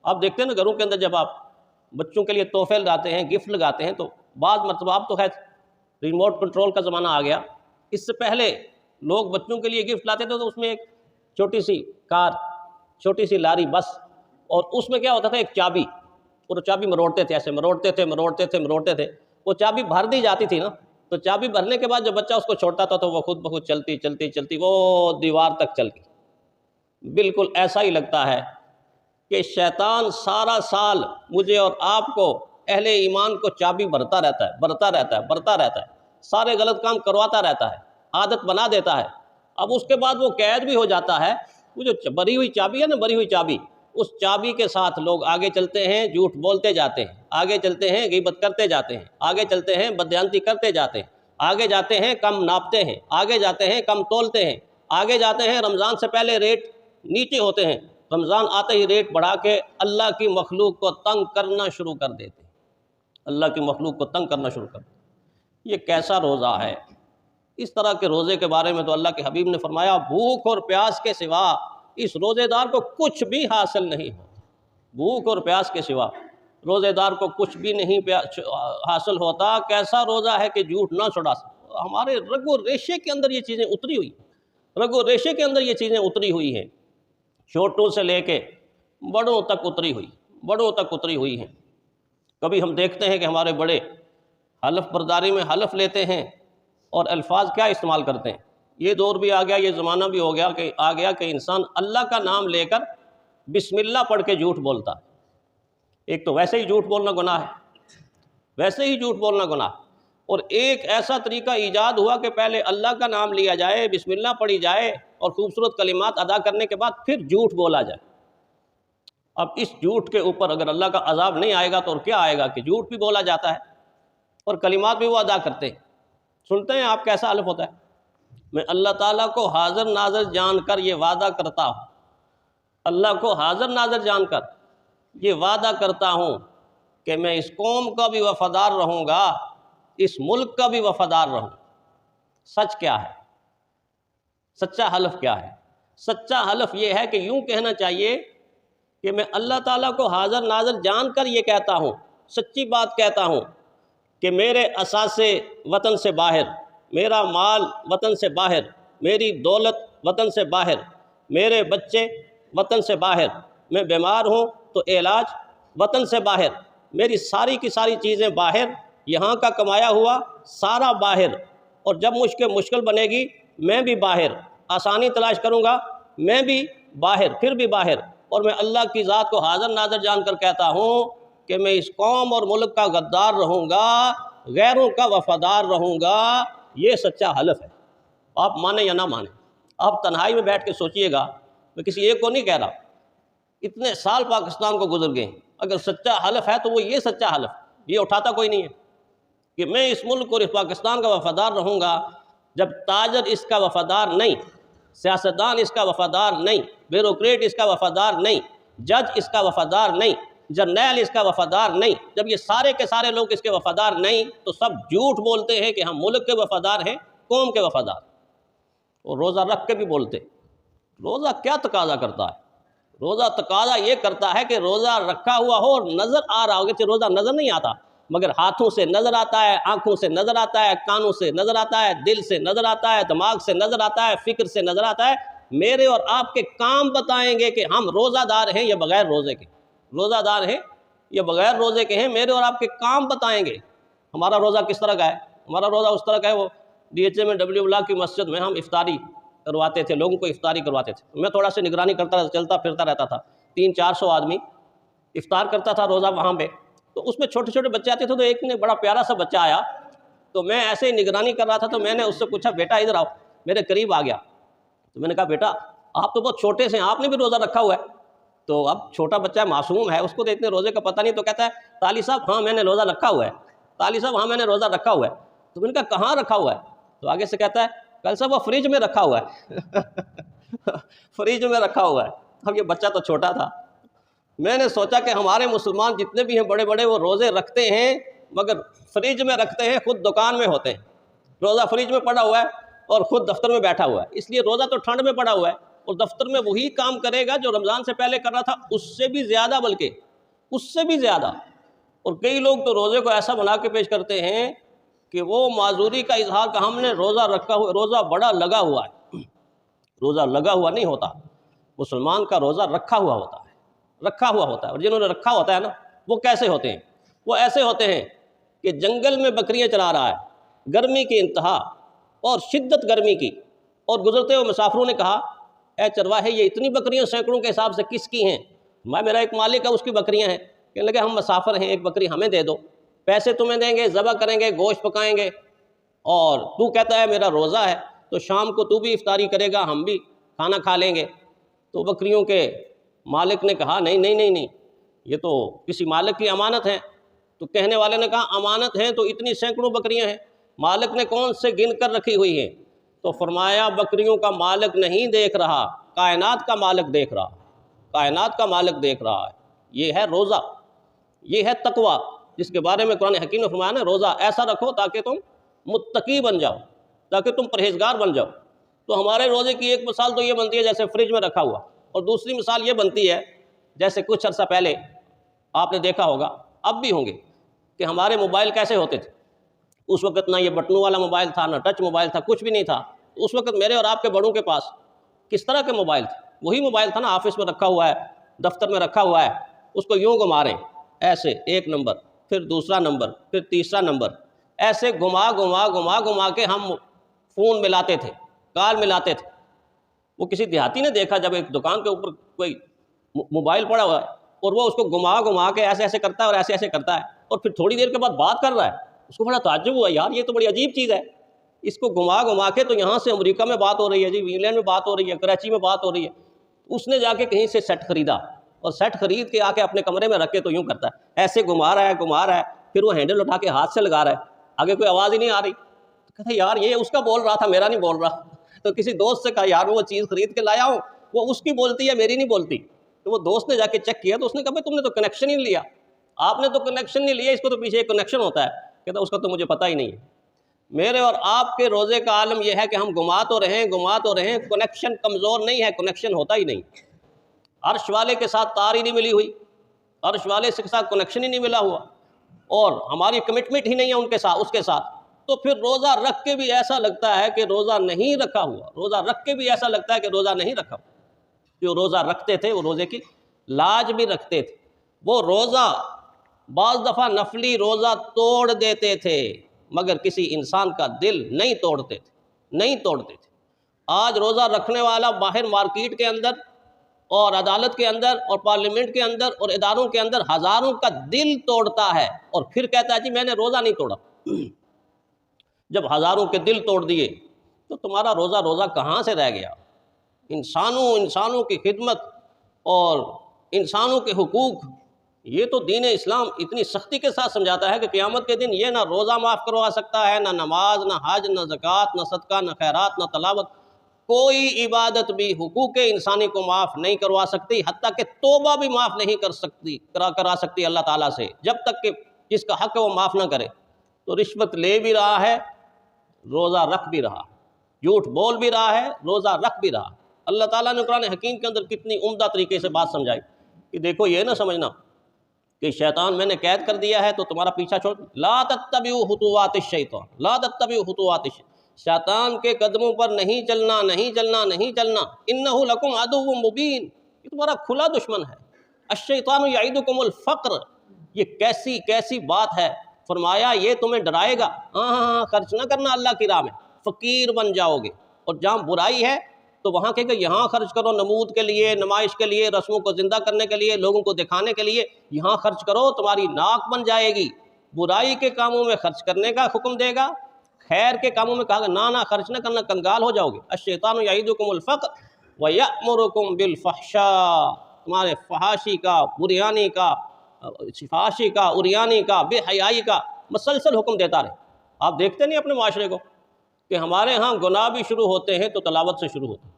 آپ دیکھتے ہیں نا گھروں کے اندر جب آپ بچوں کے لیے تحفے لگاتے ہیں، گفٹ لگاتے ہیں، تو بعض مرتبہ اب تو خیر ریموٹ کنٹرول کا زمانہ آ گیا، اس سے پہلے لوگ بچوں کے لیے گفٹ لاتے تھے تو اس میں ایک چھوٹی سی کار، چھوٹی سی لاری، بس، اور اس میں کیا ہوتا تھا ایک چابی، اور وہ چابی مروڑتے تھے، ایسے مروڑتے تھے، وہ چابی بھر دی جاتی تھی نا، تو چابی بھرنے کے بعد جب بچہ اس کو چھوڑتا تھا تو وہ خود بخود چلتی وہ دیوار تک چل گئی۔ بالکل ایسا ہی لگتا ہے کہ شیطان سارا سال مجھے اور آپ کو اہل ایمان کو چابی بھرتا رہتا ہے، سارے غلط کام کرواتا رہتا ہے، عادت بنا دیتا ہے۔ اب اس کے بعد وہ قید بھی ہو جاتا ہے، وہ جو بری ہوئی چابی ہے نا، بری ہوئی چابی، اس چابی کے ساتھ لوگ آگے چلتے ہیں، جھوٹ بولتے جاتے ہیں، آگے چلتے ہیں غیبت کرتے جاتے ہیں، آگے چلتے ہیں بددیانتی کرتے جاتے ہیں، آگے جاتے ہیں کم ناپتے ہیں، آگے جاتے ہیں کم تولتے ہیں، آگے جاتے ہیں رمضان سے پہلے ریٹ نیچے ہوتے ہیں، رمضان آتے ہی ریٹ بڑھا کے اللہ کی مخلوق کو تنگ کرنا شروع کر دیتے ہیں، اللہ کی مخلوق کو تنگ کرنا شروع کر دیتے ہیں۔ یہ کیسا روزہ ہے؟ اس طرح کے روزے کے بارے میں تو اللہ کے حبیب نے فرمایا بھوک اور پیاس کے سوا اس روزے دار کو کچھ بھی حاصل نہیں ہوتا، بھوک اور پیاس کے سوا روزے دار کو کچھ بھی نہیں حاصل ہوتا۔ کیسا روزہ ہے کہ جھوٹ نہ چھڑا سکتا؟ ہمارے رگ و ریشے کے اندر یہ چیزیں اتری ہوئی، رگ و ریشے کے اندر یہ چیزیں اتری ہوئی ہیں، چھوٹوں سے لے کے بڑوں تک اتری ہوئی ہیں۔ کبھی ہم دیکھتے ہیں کہ ہمارے بڑے حلف برداری میں حلف لیتے ہیں اور الفاظ کیا استعمال کرتے ہیں۔ یہ دور بھی آ گیا، یہ زمانہ بھی آ گیا کہ انسان اللہ کا نام لے کر بسم اللہ پڑھ کے جھوٹ بولتا ہے۔ ایک تو ویسے ہی جھوٹ بولنا گناہ ہے، اور ایک ایسا طریقہ ایجاد ہوا کہ پہلے اللہ کا نام لیا جائے، بسم اللہ پڑھی جائے، اور خوبصورت کلمات ادا کرنے کے بعد پھر جھوٹ بولا جائے۔ اب اس جھوٹ کے اوپر اگر اللہ کا عذاب نہیں آئے گا تو اور کیا آئے گا کہ جھوٹ بھی بولا جاتا ہے اور کلمات بھی وہ ادا کرتے ہیں۔ سنتے ہیں آپ کیسا حلف ہوتا ہے؟ میں اللہ تعالیٰ کو حاضر ناظر جان کر یہ وعدہ کرتا ہوں، اللہ کو حاضر ناظر جان کر یہ وعدہ کرتا ہوں کہ میں اس قوم کا بھی وفادار رہوں گا، اس ملک کا بھی وفادار رہوں۔ سچ کیا ہے؟ سچا حلف کیا ہے؟ سچا حلف یہ ہے کہ یوں کہنا چاہیے کہ میں اللہ تعالیٰ کو حاضر ناظر جان کر یہ کہتا ہوں، سچی بات کہتا ہوں کہ میرے اثاثے وطن سے باہر، میرا مال وطن سے باہر، میری دولت وطن سے باہر، میرے بچے وطن سے باہر، میں بیمار ہوں تو علاج وطن سے باہر، میری ساری کی ساری چیزیں باہر، یہاں کا کمایا ہوا سارا باہر، اور جب مشکل بنے گی میں بھی باہر، آسانی تلاش کروں گا میں بھی باہر، پھر بھی باہر، اور میں اللہ کی ذات کو حاضر ناظر جان کر کہتا ہوں کہ میں اس قوم اور ملک کا غدار رہوں گا، غیروں کا وفادار رہوں گا۔ یہ سچا حلف ہے۔ آپ مانیں یا نہ مانیں، آپ تنہائی میں بیٹھ کے سوچئے گا، میں کسی ایک کو نہیں کہہ رہا، اتنے سال پاکستان کو گزر گئے، اگر سچا حلف ہے تو وہ یہ سچا حلف، یہ اٹھاتا کوئی نہیں ہے کہ میں اس ملک اور اس پاکستان کا وفادار رہوں گا، جب تاجر اس کا وفادار نہیں، سیاستدان اس کا وفادار نہیں، بیوروکریٹ اس کا وفادار نہیں، جج اس کا وفادار نہیں، جرنیل اس کا وفادار نہیں، جب یہ سارے کے سارے لوگ اس کے وفادار نہیں تو سب جھوٹ بولتے ہیں کہ ہم ملک کے وفادار ہیں، قوم کے وفادار، اور روزہ رکھ کے بھی بولتے۔ روزہ کیا تقاضا کرتا ہے؟ روزہ تقاضا یہ کرتا ہے کہ روزہ رکھا ہوا ہو اور نظر آ رہا ہو، کہ روزہ نظر نہیں آتا مگر ہاتھوں سے نظر آتا ہے، آنکھوں سے نظر آتا ہے، کانوں سے نظر آتا ہے، دل سے نظر آتا ہے، دماغ سے نظر آتا ہے، فکر سے نظر آتا ہے۔ میرے اور آپ کے کام بتائیں گے کہ ہم روزہ دار ہیں یا بغیر روزے کے، روزہ دار ہیں یا بغیر روزے کے ہیں، میرے اور آپ کے کام بتائیں گے۔ ہمارا روزہ کس طرح کا ہے؟ ہمارا روزہ اس طرح کا ہے، وہ ڈی ایچ اے میں ڈبلیو بلاک کی مسجد میں ہم افطاری کرواتے تھے، لوگوں کو افطاری کرواتے تھے، میں تھوڑا سا نگرانی کرتا رہتا، چلتا پھرتا رہتا تھا، 300-400 آدمی افطار کرتا تھا روزہ وہاں پہ، تو اس میں چھوٹے چھوٹے بچے آتے تھے، تو ایک نے بڑا پیارا سا بچہ آیا، تو میں ایسے ہی نگرانی کر رہا تھا، تو میں نے اس سے پوچھا بیٹا ادھر آؤ، میرے قریب آ گیا، تو میں نے کہا بیٹا آپ تو بہت چھوٹے سے ہیں، آپ نے بھی روزہ رکھا ہوا ہے؟ تو اب چھوٹا بچہ معصوم ہے، اس کو تو اتنے روزے کا پتہ نہیں، تو کہتا ہے طالی صاحب ہاں میں نے روزہ رکھا ہوا ہے، طالی صاحب ہاں میں نے روزہ رکھا ہوا ہے۔ تو میں نے کہا کہاں رکھا ہوا ہے؟ تو آگے سے کہتا ہے کل صاحب وہ فریج میں رکھا ہوا ہے فریج میں رکھا ہوا ہے۔ اب یہ بچہ تو چھوٹا تھا، میں نے سوچا کہ ہمارے مسلمان جتنے بھی ہیں بڑے بڑے وہ روزے رکھتے ہیں مگر فریج میں رکھتے ہیں، خود دکان میں ہوتے ہیں، روزہ فریج میں پڑا ہوا ہے اور خود دفتر میں بیٹھا ہوا ہے، اس لیے روزہ تو ٹھنڈ میں پڑا ہوا ہے اور دفتر میں وہی کام کرے گا جو رمضان سے پہلے کر رہا تھا، اس سے بھی زیادہ، بلکہ اس سے بھی زیادہ۔ اور کئی لوگ تو روزے کو ایسا بنا کے پیش کرتے ہیں کہ وہ معذوری کا اظہار کہ ہم نے روزہ رکھا ہوا، روزہ بڑا لگا ہوا ہے۔ روزہ لگا ہوا نہیں ہوتا، مسلمان کا روزہ رکھا ہوا ہوتا ہے، رکھا ہوا ہوتا ہے۔ اور جنہوں نے رکھا ہوتا ہے نا، وہ کیسے ہوتے ہیں؟ وہ ایسے ہوتے ہیں کہ جنگل میں بکریاں چلا رہا ہے، گرمی کی انتہا اور شدت گرمی کی، اور گزرتے ہوئے مسافروں نے کہا اے چرواہے یہ اتنی بکریاں سینکڑوں کے حساب سے کس کی ہیں؟ میرا ایک مالک ہے، اس کی بکریاں ہیں۔ کہنے لگے ہم مسافر ہیں، ایک بکری ہمیں دے دو، پیسے تمہیں دیں گے، ذبح کریں گے، گوشت پکائیں گے، اور تو کہتا ہے میرا روزہ ہے، تو شام کو تو بھی افطاری کرے گا، ہم بھی کھانا کھا لیں گے۔ تو بکریوں کے مالک نے کہا نہیں نہیں نہیں نہیں، یہ تو کسی مالک کی امانت ہے۔ تو کہنے والے نے کہا امانت ہیں تو اتنی سینکڑوں بکریاں ہیں، مالک نے کون سے گن کر رکھی ہوئی ہیں؟ تو فرمایا بکریوں کا مالک نہیں دیکھ رہا، کائنات کا مالک دیکھ رہا، کائنات کا مالک دیکھ رہا ہے۔ یہ ہے روزہ، یہ ہے تقویٰ، جس کے بارے میں قرآن حکیم نے فرمایا نا روزہ ایسا رکھو تاکہ تم متقی بن جاؤ، تاکہ تم پرہیزگار بن جاؤ۔ تو ہمارے روزے کی ایک مثال تو یہ بنتی ہے جیسے فریج میں رکھا ہوا، اور دوسری مثال یہ بنتی ہے جیسے کچھ عرصہ پہلے آپ نے دیکھا ہوگا، اب بھی ہوں گے، کہ ہمارے موبائل کیسے ہوتے تھے۔ اس وقت نہ یہ بٹنوں والا موبائل تھا، نہ ٹچ موبائل تھا، کچھ بھی نہیں تھا۔ اس وقت میرے اور آپ کے بڑوں کے پاس کس طرح کے موبائل تھے؟ وہی موبائل تھا نا، آفس میں رکھا ہوا ہے، دفتر میں رکھا ہوا ہے، اس کو یوں گھما رہے ہیں ایسے، ایک نمبر، پھر دوسرا نمبر، پھر تیسرا نمبر، ایسے گھما گھما گھما گھما کے ہم فون ملاتے تھے، کال ملاتے تھے۔ وہ کسی دیہاتی نے دیکھا جب ایک دکان کے اوپر کوئی موبائل پڑا ہوا ہے اور وہ اس کو گھما گھما کے ایسے ایسے کرتا ہے اور ایسے ایسے کرتا ہے، اور پھر تھوڑی دیر کے بعد بات کر رہا ہے، اس کو بڑا تعجب ہوا، یار یہ تو بڑی عجیب چیز ہے، اس کو گھما گھما کے تو یہاں سے امریکہ میں بات ہو رہی ہے جی، انگلینڈ میں بات ہو رہی ہے، کراچی میں بات ہو رہی ہے۔ اس نے جا کے کہیں سے سیٹ خریدا، اور سیٹ خرید کے آ کے اپنے کمرے میں رکھ کے تو یوں کرتا ہے، ایسے گھما رہا ہے گھما رہا ہے، پھر وہ ہینڈل اٹھا کے ہاتھ سے لگا رہا ہے، آگے کوئی آواز ہی نہیں آ رہی۔ تو کہتا ہے یار یہ اس کا بول رہا تھا، میرا نہیں بول رہا۔ تو کسی دوست سے کہا یار وہ چیز خرید کے لایا ہوں، وہ اس کی بولتی ہے میری نہیں بولتی۔ تو وہ دوست نے جا کے چیک کیا، تو اس نے کہا بھائی تم نے تو کنیکشن ہی نہیں لیا، آپ نے تو کنیکشن نہیں لیا، اس کو تو پیچھے ایک کنیکشن ہوتا ہے۔ کہتا اس کا تو مجھے پتہ ہی نہیں ہے۔ میرے اور آپ کے روزے کا عالم یہ ہے کہ ہم گھما تو رہیں، کنیکشن کمزور نہیں ہے، کنیکشن ہوتا ہی نہیں۔ عرش والے کے ساتھ تار ہی نہیں ملی ہوئی، عرش والے کے ساتھ کنیکشن ہی نہیں ملا ہوا، اور ہماری کمٹمنٹ ہی نہیں ہے ان کے ساتھ، اس کے ساتھ۔ تو پھر روزہ رکھ کے بھی ایسا لگتا ہے کہ روزہ نہیں رکھا ہوا، روزہ رکھ کے بھی ایسا لگتا ہے کہ روزہ نہیں رکھا ہوا۔ جو روزہ رکھتے تھے وہ روزے کی لاج بھی رکھتے تھے، وہ روزہ بعض دفعہ نفلی روزہ توڑ دیتے تھے، مگر کسی انسان کا دل نہیں توڑتے تھے۔ آج روزہ رکھنے والا باہر مارکیٹ کے اندر اور عدالت کے اندر اور پارلیمنٹ کے اندر اور اداروں کے اندر ہزاروں کا دل توڑتا ہے، اور پھر کہتا ہے جی میں نے روزہ نہیں توڑا۔ جب ہزاروں کے دل توڑ دیے تو تمہارا روزہ کہاں سے رہ گیا؟ انسانوں کی خدمت اور انسانوں کے حقوق، یہ تو دین اسلام اتنی سختی کے ساتھ سمجھاتا ہے کہ قیامت کے دن یہ نہ روزہ معاف کروا سکتا ہے، نہ نماز، نہ حج، نہ زکوٰۃ، نہ صدقہ، نہ خیرات، نہ تلاوت، کوئی عبادت بھی حقوق انسانی کو معاف نہیں کروا سکتی، حتیٰ کہ توبہ بھی معاف نہیں کرا سکتی اللہ تعالیٰ سے، جب تک کہ جس کا حق ہے وہ معاف نہ کرے۔ تو رشوت لے بھی رہا ہے، روزہ رکھ بھی رہا، جھوٹ بول بھی رہا ہے، روزہ رکھ بھی رہا۔ اللہ تعالیٰ نے قرآن حکیم کے اندر کتنی عمدہ طریقے سے بات سمجھائی کہ دیکھو یہ نہ سمجھنا کہ شیطان میں نے قید کر دیا ہے تو تمہارا پیچھا چھوڑ، لا تتبعوا خطوات الشیطان، لا تتبعوا خطوات الشیطان، شیطان کے قدموں پر نہیں چلنا، انہ لکم عدو مبین، یہ تمہارا کھلا دشمن ہے۔ الشیطان یعدکم الفقر، یہ کیسی بات ہے، فرمایا یہ تمہیں ڈرائے گا، ہاں خرچ نہ کرنا اللہ کی راہ میں، فقیر بن جاؤ گے، اور جہاں برائی ہے تو وہاں کہے گا یہاں خرچ کرو، نمود کے لیے، نمائش کے لیے، رسموں کو زندہ کرنے کے لیے، لوگوں کو دکھانے کے لیے، یہاں خرچ کرو، تمہاری ناک بن جائے گی۔ برائی کے کاموں میں خرچ کرنے کا حکم دے گا، خیر کے کاموں میں کہا گا نہ خرچ نہ کرنا، کنگال ہو جاؤ گے۔ الشیطان یعدکم الفقر ویأمرکم بالفحشاء، تمہارے فحاشی کا، بریانی کا، فحاشی کا، اریانی کا، بے حیائی کا مسلسل حکم دیتا رہے۔ آپ دیکھتے نہیں اپنے معاشرے کو کہ ہمارے ہاں گناہ بھی شروع ہوتے ہیں تو تلاوت سے شروع ہوتے ہیں،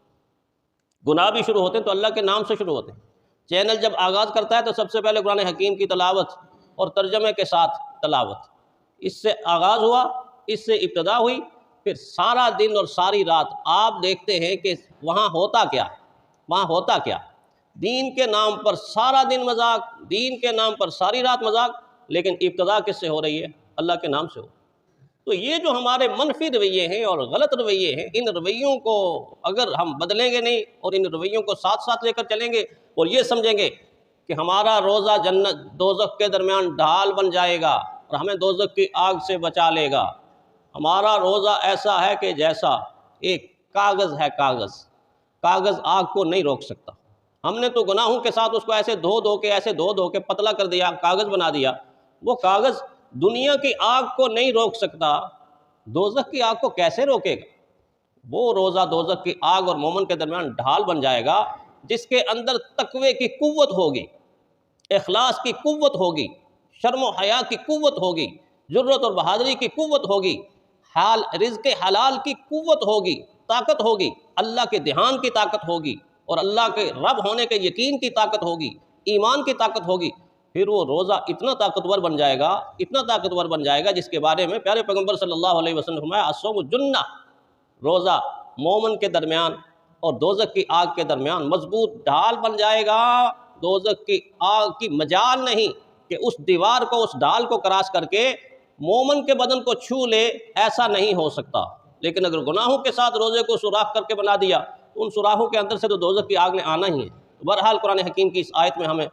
گناہ بھی شروع ہوتے ہیں تو اللہ کے نام سے شروع ہوتے ہیں۔ چینل جب آغاز کرتا ہے تو سب سے پہلے قرآن حکیم کی تلاوت اور ترجمے کے ساتھ تلاوت، اس سے آغاز ہوا، اس سے ابتدا ہوئی، پھر سارا دن اور ساری رات آپ دیکھتے ہیں کہ وہاں ہوتا کیا ہے۔ وہاں ہوتا کیا؟ دین کے نام پر سارا دن مذاق، دین کے نام پر ساری رات مذاق، لیکن ابتدا کس سے ہو رہی ہے؟ اللہ کے نام سے ہو۔ تو یہ جو ہمارے منفی رویے ہیں اور غلط رویے ہیں، ان رویوں کو اگر ہم بدلیں گے نہیں اور ان رویوں کو ساتھ ساتھ لے کر چلیں گے اور یہ سمجھیں گے کہ ہمارا روزہ جنت دوزخ کے درمیان ڈھال بن جائے گا اور ہمیں دوزخ کی آگ سے بچا لے گا، ہمارا روزہ ایسا ہے کہ جیسا ایک کاغذ ہے، کاغذ آگ کو نہیں روک سکتا، ہم نے تو گناہوں کے ساتھ اس کو ایسے دھو کے پتلا کر دیا، کاغذ بنا دیا، وہ کاغذ دنیا کی آگ کو نہیں روک سکتا، دوزخ کی آگ کو کیسے روکے گا؟ وہ روزہ دوزخ کی آگ اور مومن کے درمیان ڈھال بن جائے گا، جس کے اندر تقوی کی قوت ہوگی، اخلاص کی قوت ہوگی، شرم و حیا کی قوت ہوگی، جرت اور بہادری کی قوت ہوگی، رزق حلال کی قوت ہوگی، طاقت ہوگی، اللہ کے دھیان کی طاقت ہوگی اور اللہ کے رب ہونے کے یقین کی طاقت ہوگی، ایمان کی طاقت ہوگی۔ پھر وہ روزہ اتنا طاقتور بن جائے گا جس کے بارے میں پیارے پیغمبر صلی اللہ علیہ وسلم نے فرمایا الصوم جنہ، روزہ مومن کے درمیان اور دوزخ کی آگ کے درمیان مضبوط ڈھال بن جائے گا، دوزخ کی آگ کی مجال نہیں کہ اس دیوار کو، اس ڈھال کو کراس کر کے مومن کے بدن کو چھو لے، ایسا نہیں ہو سکتا۔ لیکن اگر گناہوں کے ساتھ روزے کو سوراخ کر کے بنا دیا تو ان سوراخوں کے اندر سے تو دوزخ کی آگ نے آنا ہی ہے۔ بہرحال قرآن حکیم کی اس آیت میں ہمیں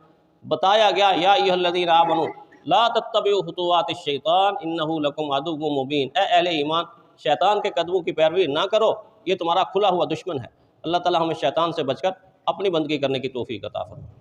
بتایا گیا یا ایھا الذین آمنوا لا تتبعوا خطوات الشیطان انہ لکم عدو مبین، اے اہل ایمان شیطان کے قدموں کی پیروی نہ کرو، یہ تمہارا کھلا ہوا دشمن ہے۔ اللہ تعالی ہمیں شیطان سے بچ کر اپنی بندگی کرنے کی توفیق عطا فرمائے۔